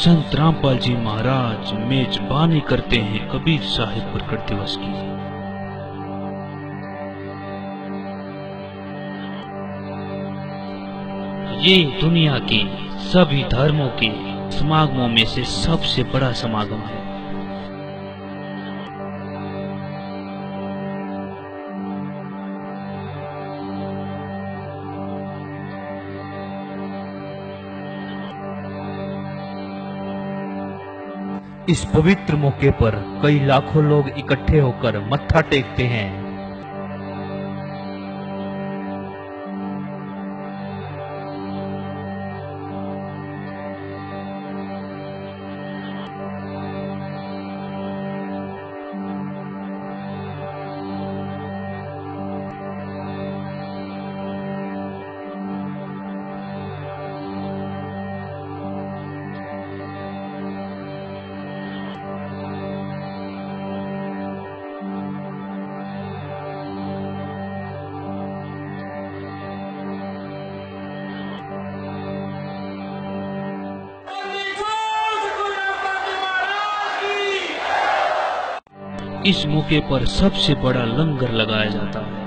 संत रामपाल जी महाराज मेजबानी करते हैं कबीर साहिब प्रकट दिवस की। ये दुनिया के सभी धर्मों के समागमों में से सबसे बड़ा समागम है। इस पवित्र मौके पर कई लाखों लोग इकट्ठे होकर मत्था टेकते हैं। इस मौके पर सबसे बड़ा लंगर लगाया जाता है।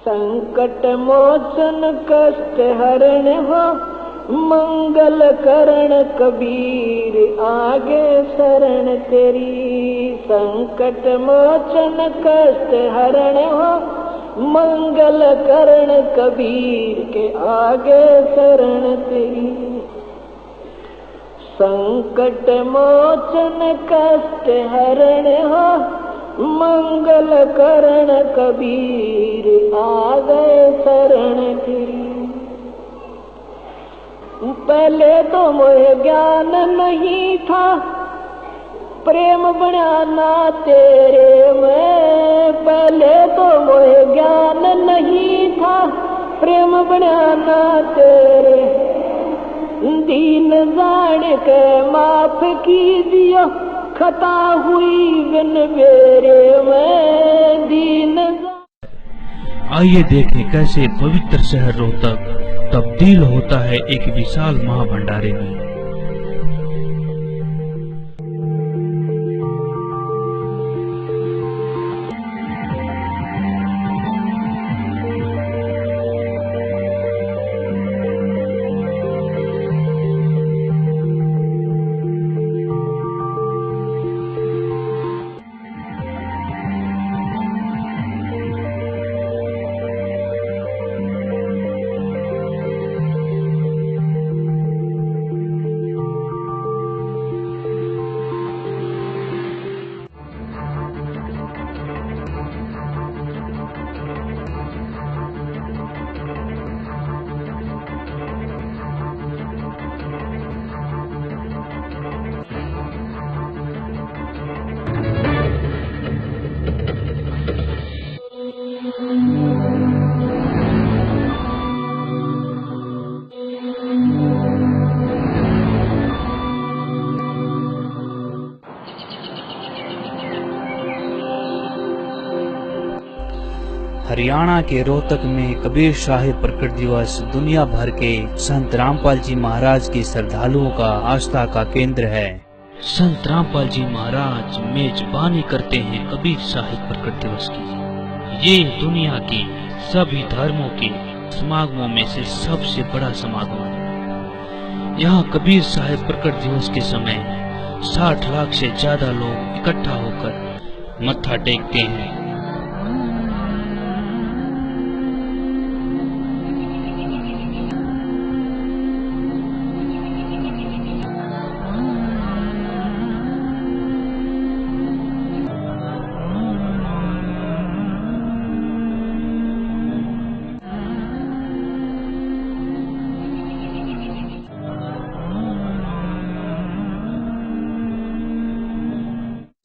संकट मोचन कष्ट हरण हो, मंगल करण कबीर आगे शरण तेरी। संकट मोचन कष्ट हरण हो, मंगल करण कबीर के आगे शरण तेरी। संकट मोचन कष्ट हरण हो, मंगल करण कबीर आ गए शरण तेरी। पहले तो मोहे ज्ञान नहीं था, प्रेम बनाना तेरे में। पहले तो मोहे ज्ञान नहीं था, प्रेम बनाना तेरे। दीन जान के माफ कीजियो, खता हुई बिन मेरे में दीन। आइए देखें कैसे पवित्र शहर रोहतक तब्दील होता है एक विशाल महाभंडारे में। हरियाणा के रोहतक में कबीर साहिब प्रकट दिवस दुनिया भर के संत रामपाल जी महाराज के श्रद्धालुओं का आस्था का केंद्र है। संत रामपाल जी महाराज मेजबानी करते हैं कबीर साहिब प्रकट दिवस की। ये दुनिया के सभी धर्मों के समागमों में से सबसे बड़ा समागम है। यहाँ कबीर साहिब प्रकट दिवस के समय 60 लाख से ज्यादा लोग इकट्ठा होकर मत्था टेकते हैं।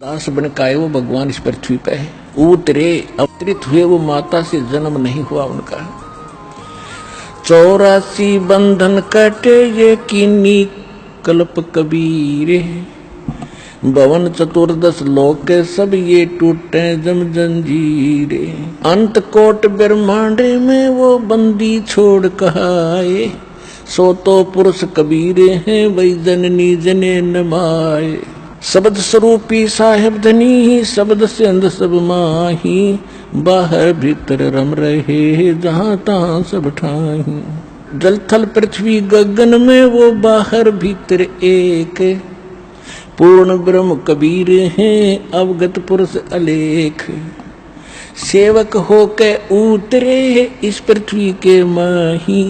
दास बन के आए वो भगवान इस पृथ्वी पे है, उतरे अवतरित हुए वो माता से जन्म नहीं हुआ उनका। 84 बंधन कटे ये कीनी कल्प कबीरे, भवन चतुर्दश लोक सब ये टूटे जम जंजीरे। अंत कोट ब्रह्मांड में वो बंदी छोड़ कहाए, सो तो पुरुष कबीरे हैं वही जननी जने नमाए। शब्द स्वरूपी साहेब धनी शब्द से अंध सब माही, बाहर भीतर रम रहे जहां तहां सब ठाही। जल थल पृथ्वी गगन में वो बाहर भीतर एक, पूर्ण ब्रह्म कबीर हैं अवगत पुरुष अलेख। सेवक होके उतरे इस पृथ्वी के माही,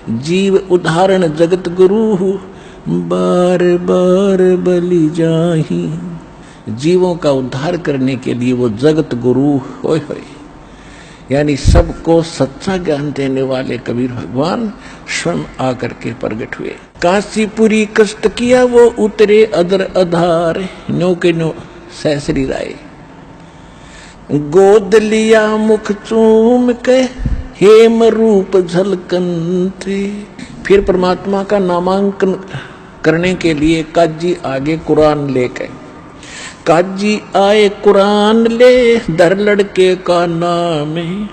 जीव उदाहरण जगत गुरु बार बार बलि जाही। जीवों का उद्धार करने के लिए वो जगत गुरु होय होय, यानी सबको सच्चा ज्ञान देने वाले कबीर भगवान स्वयं आकर के प्रकट हुए। काशीपुरी कष्ट किया वो उतरे अदर आधार, नो के नो सहसरी राय। गोद लिया मुख चूम के हेम रूप झलकन थे। फिर परमात्मा का नामांकन करने के लिए काजी आगे कुरान लेकर, काजी आए कुरान ले दर लड़के का नाम है।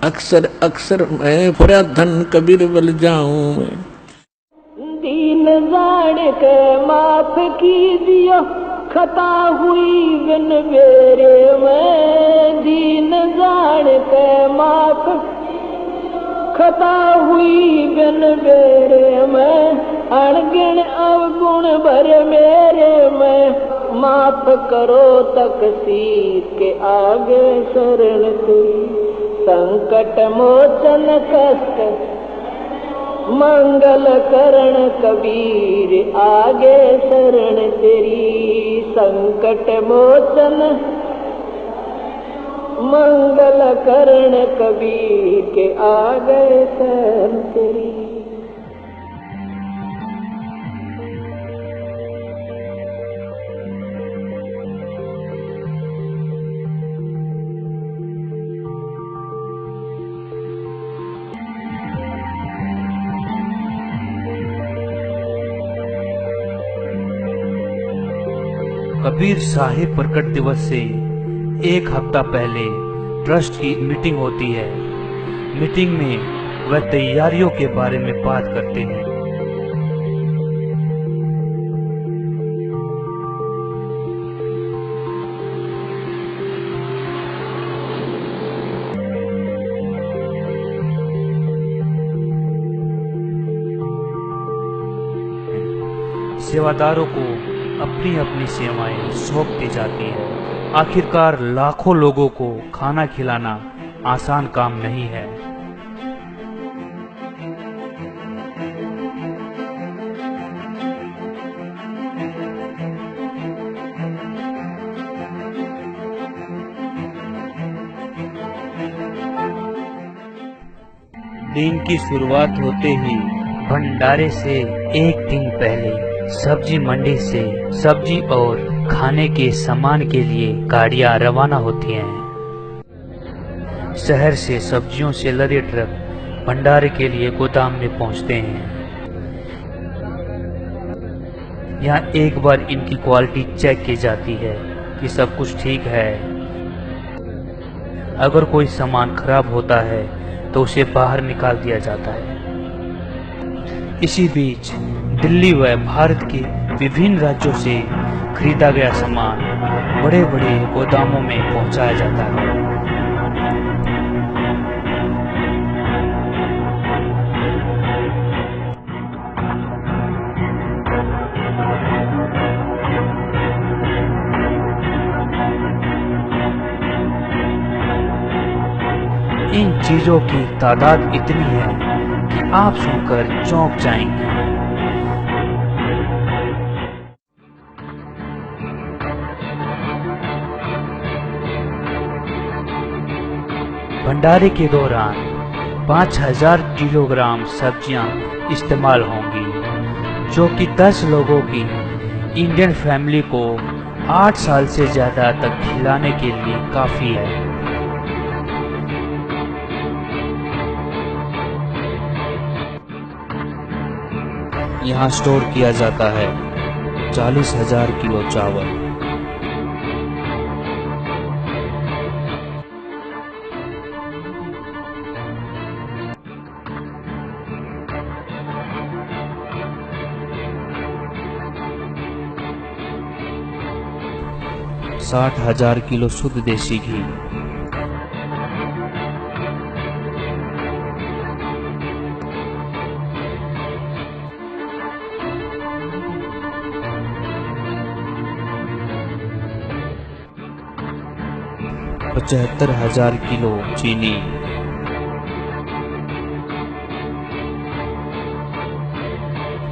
अक्सर अक्सर मैं पूरा धन कबीर बल जाऊं मैं। दीन जान के माफ कीजिए खता हुई बिन मेरे में। दीन जान के माफ खता हुई बिन मेरे में। अणगिण अवगुण भर मेरे में। माफ करो तकसीर के आगे शरण तेरी। संकट मोचन कष्ट मंगल करण कबीर आगे शरण तेरी। संकट मोचन मंगल करण कबीर के आगे शरण तेरी। कबीर साहिब प्रकट दिवस से एक हफ्ता पहले ट्रस्ट की मीटिंग होती है। मीटिंग में वह तैयारियों के बारे में बात करते हैं। सेवादारों को अपनी अपनी सेवाएं सौंप दी जाती हैं। आखिरकार लाखों लोगों को खाना खिलाना आसान काम नहीं है। दिन की शुरुआत होते ही भंडारे से एक दिन पहले सब्जी मंडी से सब्जी और खाने के सामान के लिए गाड़ियां रवाना होती हैं। शहर से सब्जियों से लदे ट्रक भंडारे के लिए गोदाम में पहुंचते हैं। यहाँ एक बार इनकी क्वालिटी चेक की जाती है कि सब कुछ ठीक है। अगर कोई सामान खराब होता है तो उसे बाहर निकाल दिया जाता है। इसी बीच दिल्ली व भारत के विभिन्न राज्यों से खरीदा गया सामान बड़े बड़े गोदामों में पहुंचाया जाता है। इन चीजों की तादाद इतनी है कि आप सुनकर चौंक जाएंगे। भंडारे के दौरान 5000 किलोग्राम सब्जियां इस्तेमाल होंगी, जो कि 10 लोगों की इंडियन फैमिली को 8 साल से ज्यादा तक खिलाने के लिए काफी है। यहाँ स्टोर किया जाता है 40,000 किलो चावल। साठ 60,000 किलो शुद्ध देसी घी, 75,000 किलो चीनी,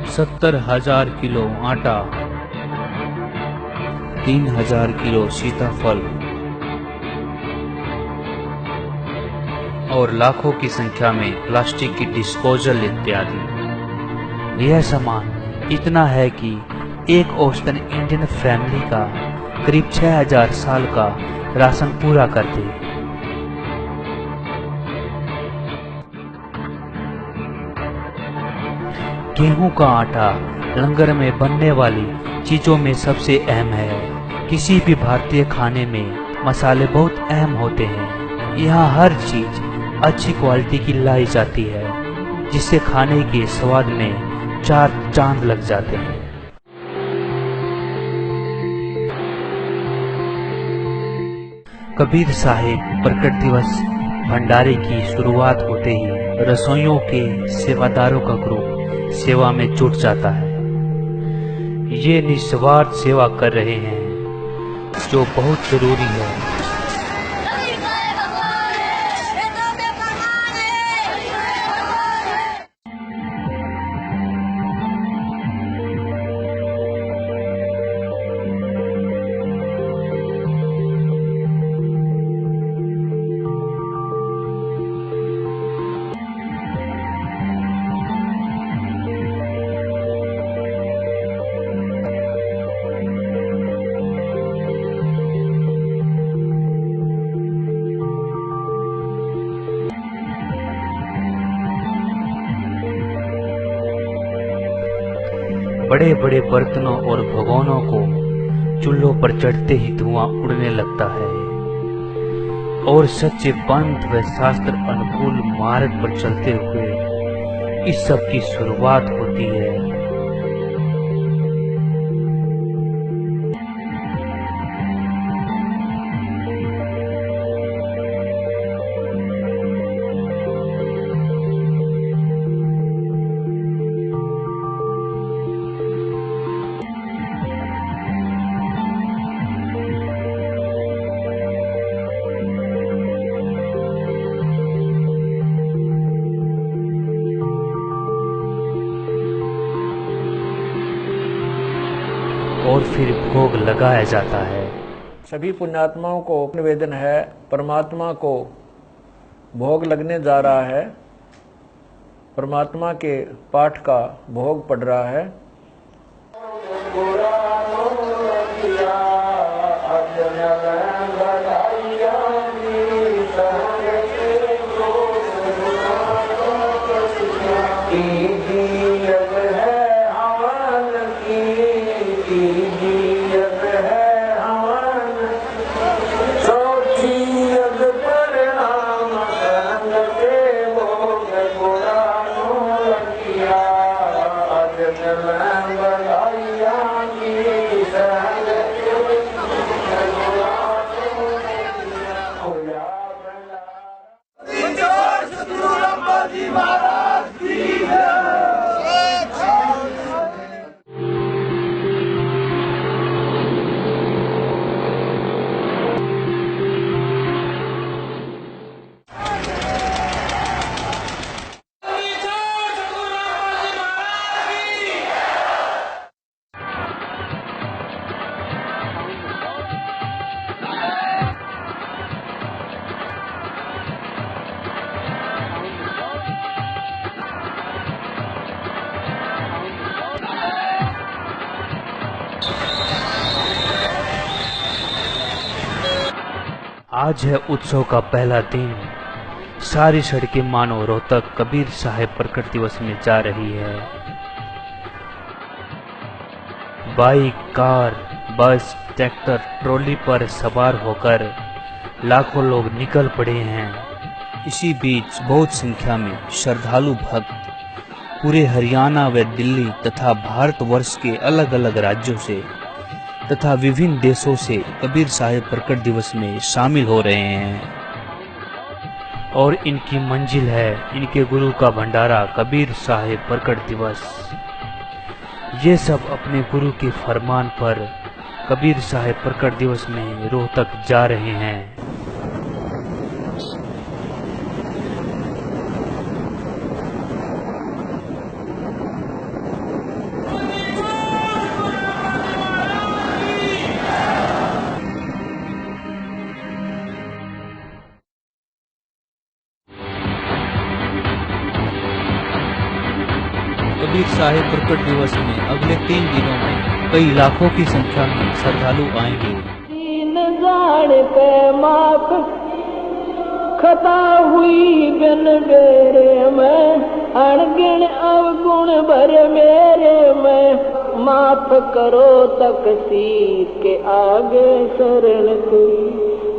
70,000 किलो आटा, 3,000 किलो सीताफल और लाखों की संख्या में प्लास्टिक की डिस्पोजल इत्यादि। यह सामान इतना है कि एक औसतन इंडियन फैमिली का करीब 6,000 साल का राशन पूरा कर दे। गेहूं का आटा लंगर में बनने वाली चीजों में सबसे अहम है। किसी भी भारतीय खाने में मसाले बहुत अहम होते हैं। यहाँ हर चीज अच्छी क्वालिटी की लाई जाती है, जिससे खाने के स्वाद में 4 चांद लग जाते हैं। कबीर साहिब प्रकट दिवस भंडारे की शुरुआत होते ही रसोइयों के सेवादारों का ग्रुप सेवा में जुट जाता है। ये निस्वार्थ सेवा कर रहे हैं, जो बहुत जरूरी है। बड़े बड़े बर्तनों और भगोनों को चूल्हों पर चढ़ते ही धुआं उड़ने लगता है और सच्चे पंथ व शास्त्र अनुकूल मार्ग पर चलते हुए इस सब की शुरुआत होती है। और फिर भोग लगाया जाता है। सभी पुण्यात्माओं को निवेदन है, परमात्मा को भोग लगने जा रहा है। परमात्मा के पाठ का भोग पड़ रहा है। Amen. आज है उत्सव का पहला दिन। सारी सड़कें मानो रोहतक कबीर साहब प्रकट दिवस में जा रही है। बाइक, कार, बस, ट्रैक्टर, ट्रॉली पर सवार होकर लाखों लोग निकल पड़े हैं। इसी बीच बहुत संख्या में श्रद्धालु भक्त पूरे हरियाणा व दिल्ली तथा भारतवर्ष के अलग अलग राज्यों से तथा विभिन्न देशों से कबीर साहब प्रकट दिवस में शामिल हो रहे हैं और इनकी मंजिल है इनके गुरु का भंडारा कबीर साहब प्रकट दिवस। ये सब अपने गुरु के फरमान पर कबीर साहब प्रकट दिवस में रोहतक जा रहे हैं। कबीर साहब प्रकट दिवस में अगले 3 दिनों में कई लाखों की संख्या में श्रद्धालु आएंगे। तीन जान के माफ खता हुई बिन बेरे में, अणगिण अवगुण भर मेरे में, माफ करो तकसीर के आगे शरण तेरी,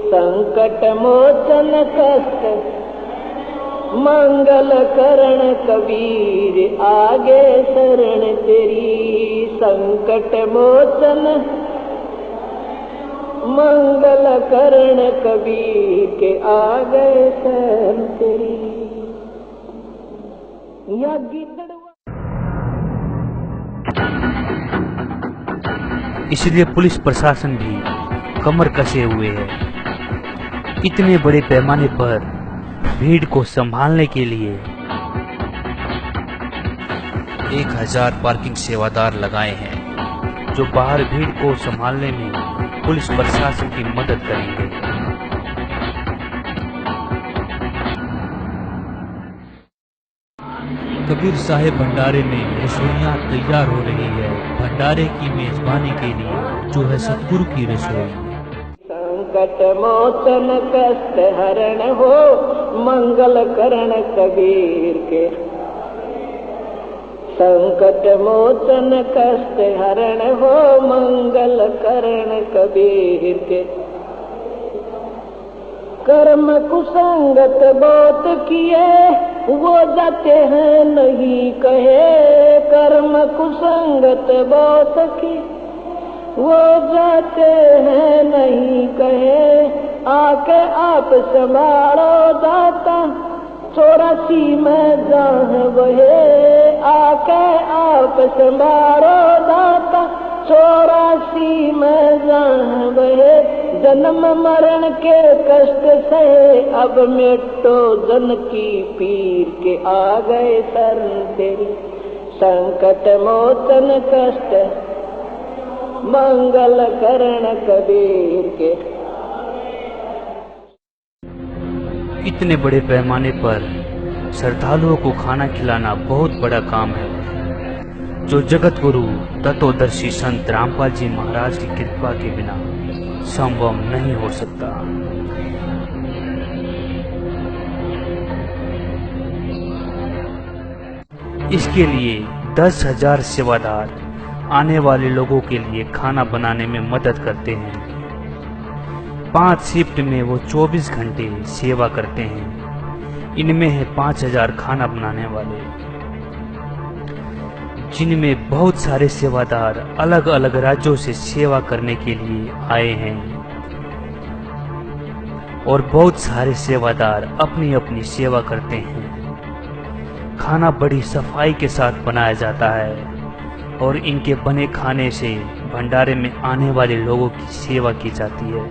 संकट मोचन कष्ट मंगल करण कबीर आगे शरण तेरी, संकट मोचन मंगल करण कबीर के आगे शरण तेरी। या इसलिए पुलिस प्रशासन भी कमर कसे हुए है। इतने बड़े पैमाने पर भीड़ को संभालने के लिए 1000 पार्किंग सेवादार लगाए हैं जो बाहर भीड़ को संभालने में पुलिस प्रशासन की मदद करेंगे। कबीर साहब भंडारे में रसोइयां तैयार हो रही है। भंडारे की मेजबानी के लिए जो है सतगुरु की रसोई। संकट मोचन कष्ट हरण हो मंगल करण कबीर के, संकट मोचन कष्ट हरण हो मंगल करण कबीर के। कर्म कुसंगत बहुत किए वो जाते हैं नहीं कहे, कर्म कुसंगत बहुत किए वो जाते हैं नहीं कहे, आके आप संभालो दाता 84 में जहाँ बहे, आके आप संभालो दाता 84 में जहाँ बहे, जन्म मरण के कष्ट सहे अब मिटो जन की पीर के आ गए शरण तेरी, संकट मोचन कष्ट मंगल करण कबीर के। इतने बड़े पैमाने पर श्रद्धालुओं को खाना खिलाना बहुत बड़ा काम है जो जगत गुरु तत्वदर्शी संत रामपाल जी महाराज की कृपा के बिना संभव नहीं हो सकता। इसके लिए 10,000 सेवादार आने वाले लोगों के लिए खाना बनाने में मदद करते हैं। 5 शिफ्ट में वो 24 घंटे सेवा करते हैं। इनमें है 5000 खाना बनाने वाले, जिनमें बहुत सारे सेवादार अलग अलग राज्यों से सेवा करने के लिए आए हैं और बहुत सारे सेवादार अपनी अपनी सेवा करते हैं। खाना बड़ी सफाई के साथ बनाया जाता है और इनके बने खाने से भंडारे में आने वाले लोगों की सेवा की जाती है।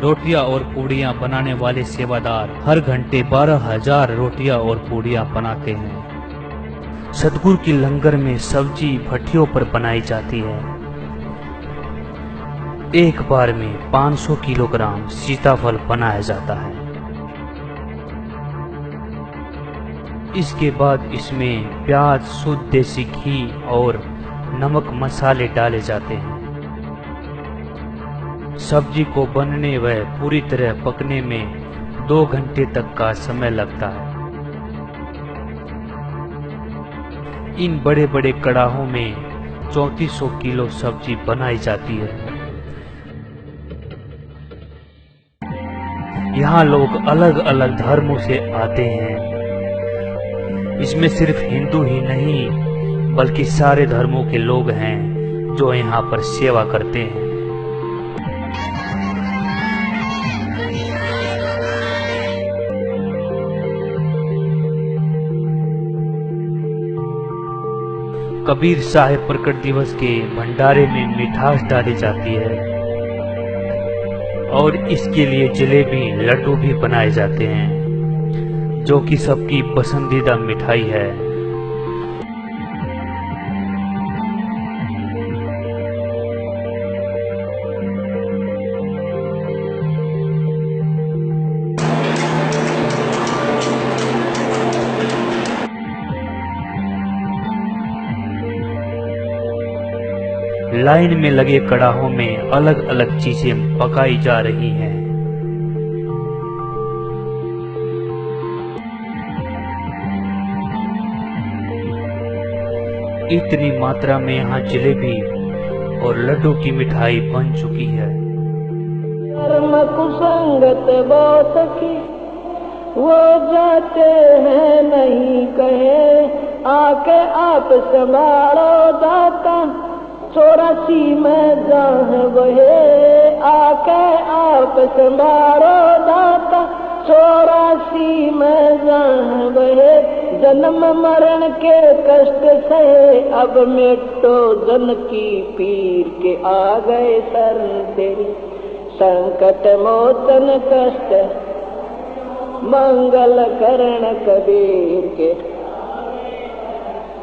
रोटियां और पूड़ियां बनाने वाले सेवादार हर घंटे 12,000 रोटियां और पूड़ियां बनाते हैं सतगुरु की लंगर में सब्जी भट्टियों पर बनाई जाती है। एक बार में 500 किलोग्राम सीताफल बनाया जाता है। इसके बाद इसमें प्याज, शुद्ध देसी घी और नमक मसाले डाले जाते हैं। सब्जी को बनने व पूरी तरह पकने में 2 घंटे तक का समय लगता है। इन बड़े बड़े कड़ाहों में 3400 किलो सब्जी बनाई जाती है। यहाँ लोग अलग अलग धर्मों से आते हैं। इसमें सिर्फ हिंदू ही नहीं बल्कि सारे धर्मों के लोग हैं जो यहाँ पर सेवा करते हैं। कबीर साहिब प्रकट दिवस के भंडारे में मिठास डाली जाती है और इसके लिए जलेबी, लड्डू भी बनाए जाते हैं जो कि सबकी पसंदीदा मिठाई है। लाइन में लगे कड़ाहों में अलग अलग चीजें पकाई जा रही हैं। इतनी मात्रा में यहाँ जलेबी और लड्डू की मिठाई बन चुकी है। कर्म कुसंगत बहुत की वो जाते हैं नहीं कहे, आके आप संभालो दाता 84 में जहाँ बहे, आके आप संभालो दाता 84 में जहाँ बहे। जन्म मरण के कष्ट सहे अब मिटो जन की पीर के, आ गए शरण तेरी संकट मोचन कष्ट मंगल करण कबीर के।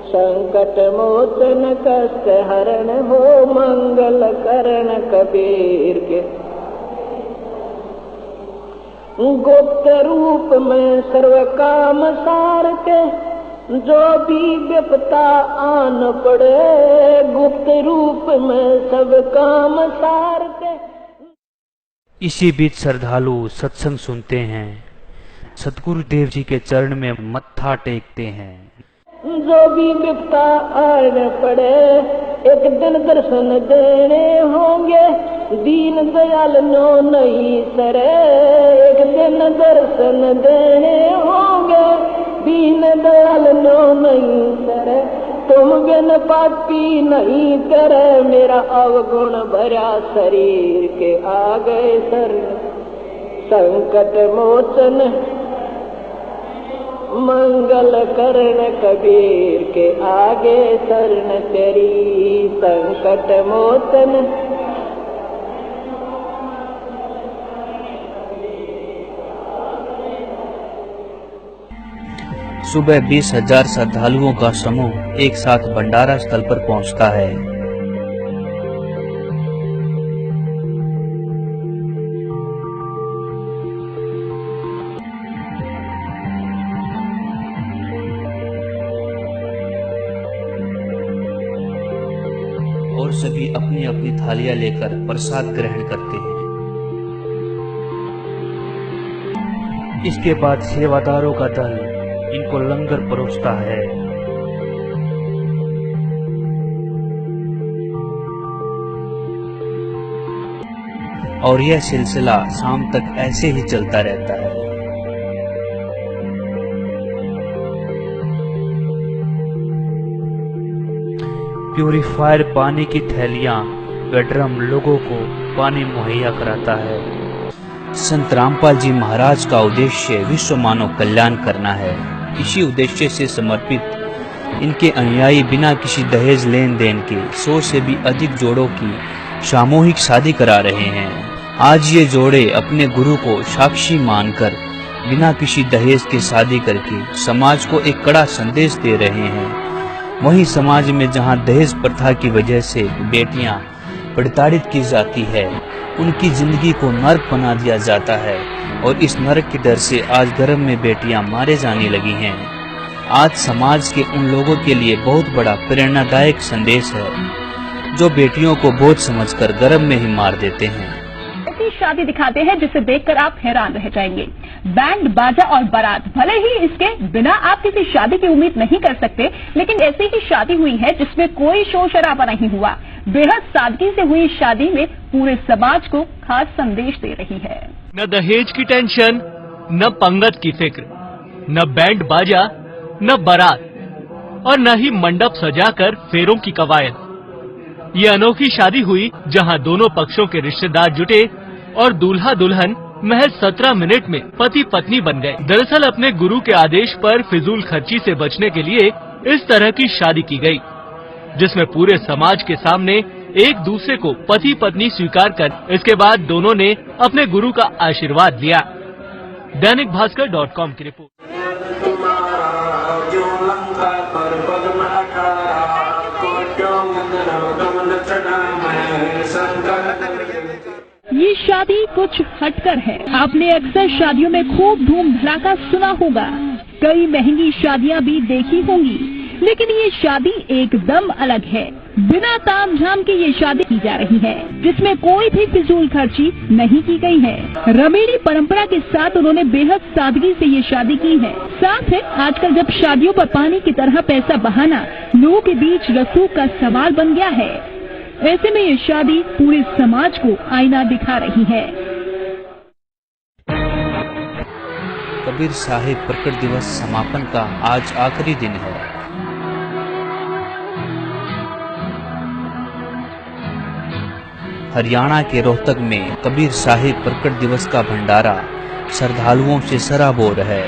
संकट मोचन कष्ट हरण हो मंगल करण कबीर के। गुप्त रूप में सर्व काम सारते जो भी विपता आन पड़े, गुप्त रूप में सब काम सारते। इसी बीच श्रद्धालु सत्संग सुनते हैं, सतगुरु देव जी के चरण में मत्था टेकते हैं। जो भी विपता आने पड़े एक दिन दर्शन देने होंगे, दीन दयाल नो नहीं सरे। एक दिन दर्शन देने होंगे, दीन दयाल नो नहीं सरे। तुम बिन पापी नहीं करे, मेरा अवगुण भरा शरीर के आ गए शरण संकट मोचन मंगल करण कबीर के। आगे शरण तेरी संकट मोचन। सुबह 20,000 श्रद्धालुओं का समूह एक साथ भंडारा स्थल पर पहुंचता है। और सभी अपनी अपनी थालियां लेकर प्रसाद ग्रहण करते हैं। इसके बाद सेवादारों का दल इनको लंगर परोसता है। और यह सिलसिला शाम तक ऐसे ही चलता रहता है। प्यूरिफायर पानी की थैलियां व ड्रम लोगों को पानी मुहैया कराता है। संत रामपाल जी महाराज का उद्देश्य विश्व मानव कल्याण करना है। इसी उद्देश्य से समर्पित इनके अनुयायी बिना किसी दहेज लेन देन के 100 से भी अधिक जोड़ों की सामूहिक शादी करा रहे हैं। आज ये जोड़े अपने गुरु को साक्षी मानकर बिना किसी दहेज के शादी करके समाज को एक कड़ा संदेश दे रहे हैं वहीं समाज में जहां दहेज प्रथा की वजह से बेटियां प्रताड़ित की जाती है, उनकी जिंदगी को नर्क बना दिया जाता है और इस नर्क के डर से आज गर्भ में बेटियां मारे जाने लगी हैं। आज समाज के उन लोगों के लिए बहुत बड़ा प्रेरणादायक संदेश है जो बेटियों को बोझ समझकर गर्भ में ही मार देते हैं। ऐसी शादी दिखाते हैं जिसे देखकर आप हैरान रह जाएंगे। बैंड बाजा और बारात, भले ही इसके बिना आप किसी शादी की उम्मीद नहीं कर सकते, लेकिन ऐसी ही शादी हुई है जिसमें कोई शोर शराबा नहीं हुआ। बेहद सादगी से हुई शादी में पूरे समाज को खास संदेश दे रही है। न दहेज की टेंशन, न पंगत की फिक्र, न बैंड बाजा, न बारात और न ही मंडप सजाकर फेरों की कवायद। ये अनोखी शादी हुई जहां दोनों पक्षों के रिश्तेदार जुटे और दूल्हा दुल्हन महज 17 मिनट में पति पत्नी बन गए। दरअसल अपने गुरु के आदेश पर फिजूल खर्ची से बचने के लिए इस तरह की शादी की गई, जिसमें पूरे समाज के सामने एक दूसरे को पति पत्नी स्वीकार कर इसके बाद दोनों ने अपने गुरु का आशीर्वाद लिया। दैनिक भास्कर.com की रिपोर्ट। ये शादी कुछ हटकर है। आपने अक्सर शादियों में खूब धूम धड़ाका सुना होगा, कई महंगी शादियां भी देखी होंगी, लेकिन ये शादी एकदम अलग है। बिना ताम झाम के ये शादी की जा रही है, जिसमें कोई भी फिजूल खर्ची नहीं की गई है। रमीली परंपरा के साथ उन्होंने बेहद सादगी से ये शादी की है। साथ है आजकल जब शादियों पर पानी की तरह पैसा बहाना लोगों के बीच रसूख का सवाल बन गया है, ऐसे में ये शादी पूरे समाज को आईना दिखा रही है। कबीर साहिब प्रकट दिवस समापन का आज आखिरी दिन है। हरियाणा के रोहतक में कबीर साहिब प्रकट दिवस का भंडारा श्रद्धालुओं से सराबोर है।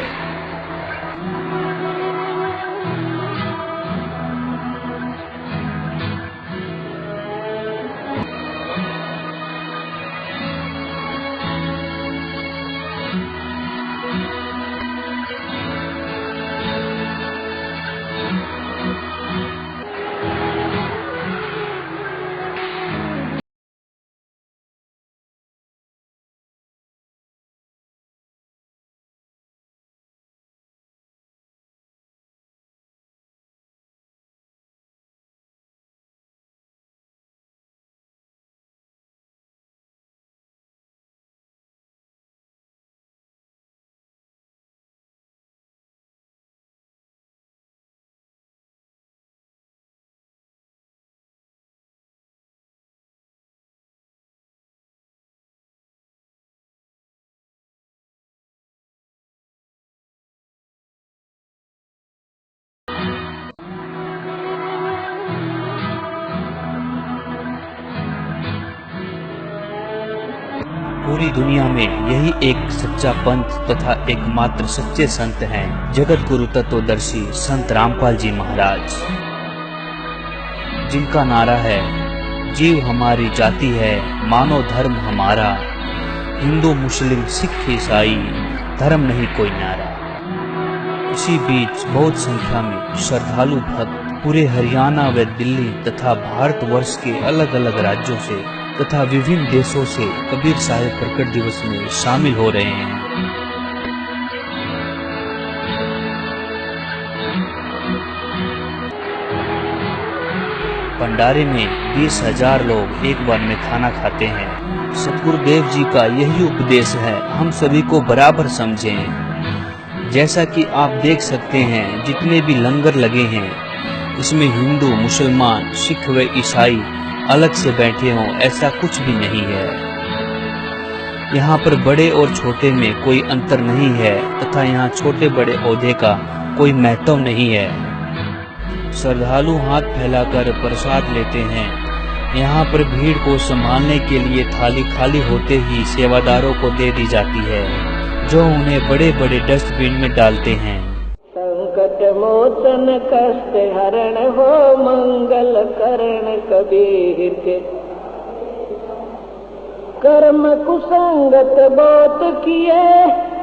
पूरी दुनिया में यही एक सच्चा पंथ तथा एकमात्र सच्चे संत हैं जगत गुरु तत्वदर्शी संत रामपाल जी महाराज, जिनका नारा है जीव हमारी जाति है, मानो धर्म हमारा, हिंदू मुस्लिम सिख ईसाई धर्म नहीं कोई न्यारा। इसी बीच बहुत संख्या में श्रद्धालु भक्त पूरे हरियाणा व दिल्ली तथा भारतवर्ष के अलग अलग राज्यों से तथा विभिन्न देशों से कबीर साहिब प्रकट दिवस में शामिल हो रहे हैं। भंडारे में 20,000 लोग एक बार में खाना खाते हैं। सतगुरुदेव जी का यही उपदेश है, हम सभी को बराबर समझें। जैसा कि आप देख सकते हैं जितने भी लंगर लगे हैं, इसमें हिंदू मुसलमान सिख व ईसाई अलग से बैठे हों ऐसा कुछ भी नहीं है। यहाँ पर बड़े और छोटे में कोई अंतर नहीं है तथा यहाँ छोटे बड़े ओहदे का कोई महत्व नहीं है। श्रद्धालु हाथ फैलाकर प्रसाद लेते हैं। यहाँ पर भीड़ को संभालने के लिए थाली खाली होते ही सेवादारों को दे दी जाती है, जो उन्हें बड़े बड़े डस्टबिन में डालते हैं। संकट मोचन कष्ट हरण हो मंगल करण कबीर के, कर्म कुसंगत बहुत किए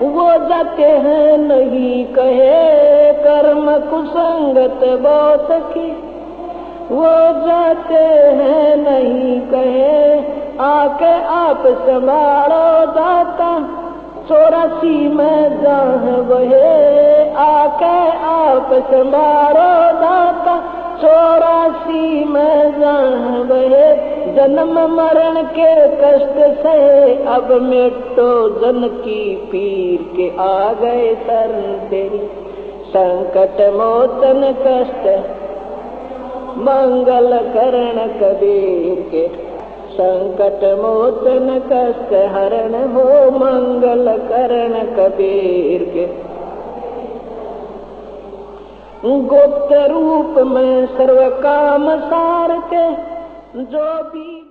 वो जाते हैं नहीं कहे, कर्म कुसंगत बहुत की। वो जाते हैं नहीं कहे, आके आप संभालो दाता, 84 में जहाँ बहे। आके आप संभालो दाता, 84 में जहाँ बहे। जन्म मरण के कष्ट सहे, अब मिटो जन की पीर के, आ गए शरण तेरी। संकट मोचन कष्ट मंगल करण कबीर के, संकट मोचन कष्ट हरण हो, मंगल करण कबीर के। गुप्त रूप में सर्व काम सार के, जो भी